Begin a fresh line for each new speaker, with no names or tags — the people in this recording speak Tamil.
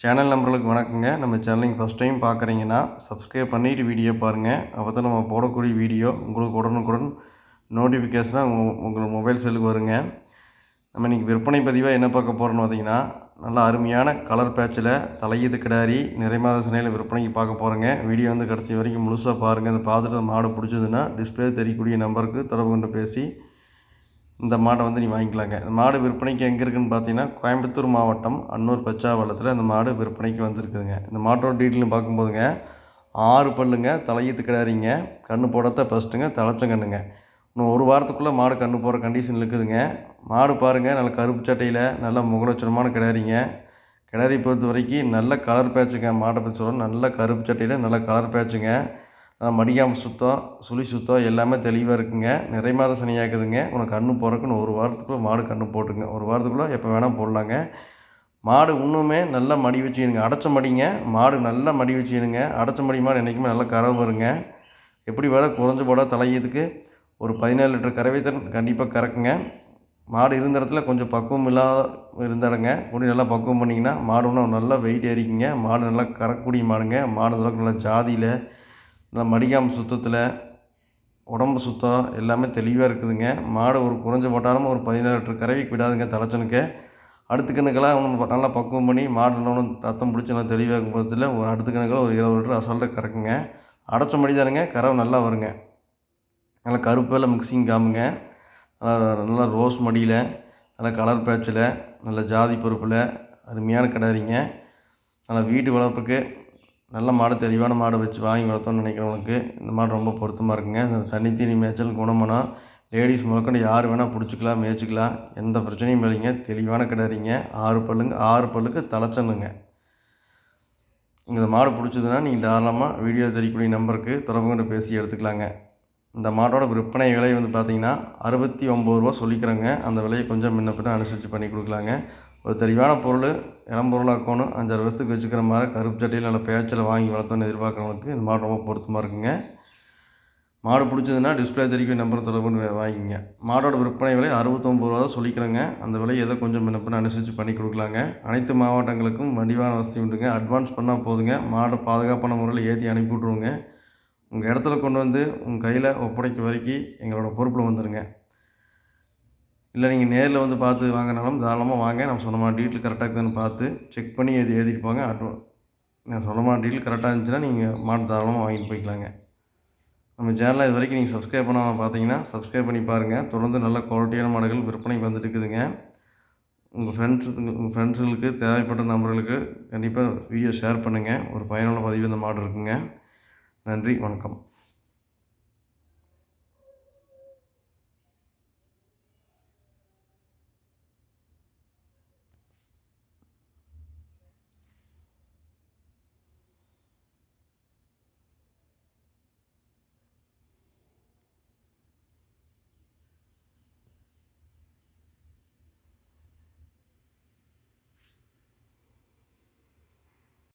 சேனல் நம்பர்களுக்கு வணக்கங்க. நம்ம சேனல் ஃபஸ்ட் டைம் பார்க்குறீங்கன்னா சப்ஸ்கிரைப் பண்ணிவிட்டு வீடியோ பாருங்கள். அப்போ தான் நம்ம போடக்கூடிய வீடியோ உங்களுக்கு உடனுக்குடன் நோட்டிஃபிகேஷனாக உங்கள் மொபைல் செல்லுக்கு வருங்க. நம்ம இன்றைக்கி விற்பனை பதிவாக என்ன பார்க்க போகிறோன்னு பார்த்தீங்கன்னா, நல்ல அருமையான கலர் பேட்சில் தலையீத்து கிடாரி நிறைமாத சினையில் விற்பனைக்கு பார்க்க போகிறோங்க. வீடியோ வந்து கடைசி வரைக்கும் முழுசாக பாருங்கள். அதை பார்த்துட்டு அந்த மாடு பிடிச்சதுன்னா டிஸ்பிளே தெரியக்கூடிய நம்பருக்கு தொடர்பு கொண்டு பேசி இந்த மாடை வந்து நீ வாங்கிக்கலாங்க. இந்த மாடு விற்பனைக்கு எங்கே இருக்குதுன்னு பார்த்தீங்கன்னா, கோயம்புத்தூர் மாவட்டம் அன்னூர் பச்சாவளத்தில் அந்த மாடு விற்பனைக்கு வந்திருக்குதுங்க. இந்த மாட்டோட டீட்டெயில்னு பார்க்கும்போதுங்க, 6 பல்லுங்க, தலையீத்து கிடாரிங்க, கன்று போடத்த ஃபஸ்ட்டுங்க, தலைச்சங்கன்னுங்க. இன்னும் ஒரு வாரத்துக்குள்ளே மாடு கன்று போடுற கண்டிஷன் இருக்குதுங்க. மாடு பாருங்கள், நல்ல கருப்பு சட்டையில் நல்ல முகலட்சணமான கிடாரிங்க. கிடாரி பொறுத்த வரைக்கும் நல்ல கலர் பேட்சுங்க. மாட்டை பற்றி சொல்லணும், நல்ல கருப்பு சட்டையில் நல்ல கலர் பேட்சுங்க. மடிக்காமல் சுத்தம், சுழி சுத்தம் எல்லாமே தெளிவாக இருக்குங்க. நிறை மாத சனியாக்குதுங்க. உனக்கு கன்று போடுறதுக்குன்னு ஒரு வாரத்துக்குள்ளே மாடு கன்று போட்டுங்க. ஒரு வாரத்துக்குள்ளே எப்போ வேணால் போடலாங்க. மாடு இன்னுமே நல்லா மடி வச்சுக்கணுங்க. அடைச்ச மடிங்க. மாடு நல்லா மடி வச்சுக்கணுங்க. அடைச்ச மடி மாடு என்றைக்குமே நல்லா கறவை வருங்க. எப்படி வேலை குறைஞ்ச போட தலையதுக்கு ஒரு 17 லிட்டர் கறவை தன் கண்டிப்பாக கறக்குங்க. மாடு இருந்த இடத்துல கொஞ்சம் பக்குவம் இல்லாத இருந்த இடங்க குடி நல்லா பக்குவம் பண்ணிங்கன்னா மாடு இன்னும் நல்லா வெயிட் ஏறிக்குங்க. மாடு நல்லா கறக்கக்கூடிய மாடுங்க. மாடு அளவுக்கு நல்லா ஜாதியில் நல்லா மடிக்காமல் சுத்தத்தில் உடம்பு சுத்தம் எல்லாமே தெளிவாக இருக்குதுங்க. மாடு ஒரு குறைஞ்ச போட்டாலும் ஒரு 17 லிட்டர் கறவைக்கு விடாதுங்க தலைச்சனுக்கு. அடுத்த கணுக்கெல்லாம் ஒன்று நல்லா பக்குவம் பண்ணி மாடு இன்னொன்று ரத்தம் பிடிச்சி நல்லா தெளிவாக இருக்கும் பட்சத்தில் ஒரு அடுத்த கணுக்கெல்லாம் ஒரு 20 லிட்டர் அசால்ட்டாக கறக்குங்க. அடைச்ச மடி தானுங்க, கறவை நல்லா வருங்க. நல்லா கருப்பெல்லாம் மிக்சிங் காமுங்க. நல்லா ரோஸ் மடியில் நல்லா கலர் பேட்சில் நல்ல ஜாதி பொறுப்பில் அருமையான கிடாரிங்க. நல்லா வீட்டு வளர்ப்புக்கு நல்ல மாடு, தெளிவான மாடு வச்சு வாங்கி வளர்த்தோன்னு நினைக்கிறவங்களுக்கு இந்த மாடு ரொம்ப பொருத்தமாக இருக்குங்க. இந்த தண்ணி தீனி மேய்ச்சல் குணமனம் லேடிஸ் முதற்கொண்டு யார் வேணால் பிடிச்சிக்கலாம், மேய்ச்சிக்கலாம். எந்த பிரச்சனையும் இல்லைங்க. தெளிவான கிடாரிங்க. 6 பல்லுங்க, 6 பல்லுக்கு தலைச்சனுங்க. இந்த மாடு பிடிச்சதுன்னா நீங்கள் தாராளமாக வீடியோ தெரியக்கூடிய நம்பருக்கு தொடர்பு கொண்டு பேசி எடுத்துக்கலாங்க. இந்த மாட்டோட விற்பனை விலை வந்து பார்த்திங்கன்னா 69 ரூபா சொல்லிக்கிறேங்க. அந்த விலையை கொஞ்சம் முன்ன பின்ன அனுசரித்து பண்ணி கொடுக்கலாங்க. ஒரு தெளிவான பொருள், இளம்பொருளாக்கணும், 5-6 வருஷத்துக்கு வச்சுக்கிற மாதிரி கருப்பு சட்டையில் நல்ல பேச்சில் வாங்கி வளர்த்தோன்னு எதிர்பார்க்குறவங்களுக்கு இந்த மாடு ரொம்ப பொருத்தமாக இருக்குங்க. மாடு பிடிச்சதுன்னா டிஸ்பிளே தெரிவிக்க நம்பர் தொடர்பு கொண்டு வாங்கிங்க. மாடோட விற்பனை விலை 69 ரூபா தான் சொல்லிக்கிறேங்க. அந்த விலை ஏதோ கொஞ்சம் முன்ன பின்ன அனுசரித்து பண்ணி கொடுக்கலாங்க. அனைத்து மாவட்டங்களுக்கும் வண்டிவான வசதி உண்டுங்க. அட்வான்ஸ் பண்ணால் போதுங்க. மாடை பாதுகாப்பான முறையில் ஏற்றி அனுப்பி விட்ருவோங்க. உங்கள் இடத்துல கொண்டு வந்து உங்கள் கையில் ஒப்படைக்க வரைக்கும் எங்களோட பொறுப்பில் வந்துடுங்க. இல்லை நீங்கள் நேரில் வந்து பார்த்து வாங்கினாலும் தாராளமாக வாங்க. நம்ம சொன்ன மாதிரி டீட்டெயில் கரெக்டாக இருக்குதுன்னு பார்த்து செக் பண்ணி எழுதிட்டு போங்க. நான் சொன்ன மாதிரி டீட்டெயில் கரெக்டாக இருந்துச்சுன்னா நீங்கள் மாடு தாராளமாக வாங்கிட்டு போய்க்கலாங்க. நம்ம சேனலில் இது வரைக்கும் நீங்கள் சப்ஸ்கிரைப் பண்ணாமல் பார்த்தீங்கன்னா சப்ஸ்கிரைப் பண்ணி பாருங்கள். தொடர்ந்து நல்ல குவாலிட்டியான மாடுகள் விற்பனைக்கு வந்துட்டு இருக்குதுங்க. உங்கள் ஃப்ரெண்ட்ஸுங்களுக்கு தேவைப்பட்ட நபர்களுக்கு கண்டிப்பாக வீடியோ ஷேர் பண்ணுங்கள். ஒரு பயனுள்ள பதிவு இந்த மாடு இருக்குங்க. நன்றி, வணக்கம்.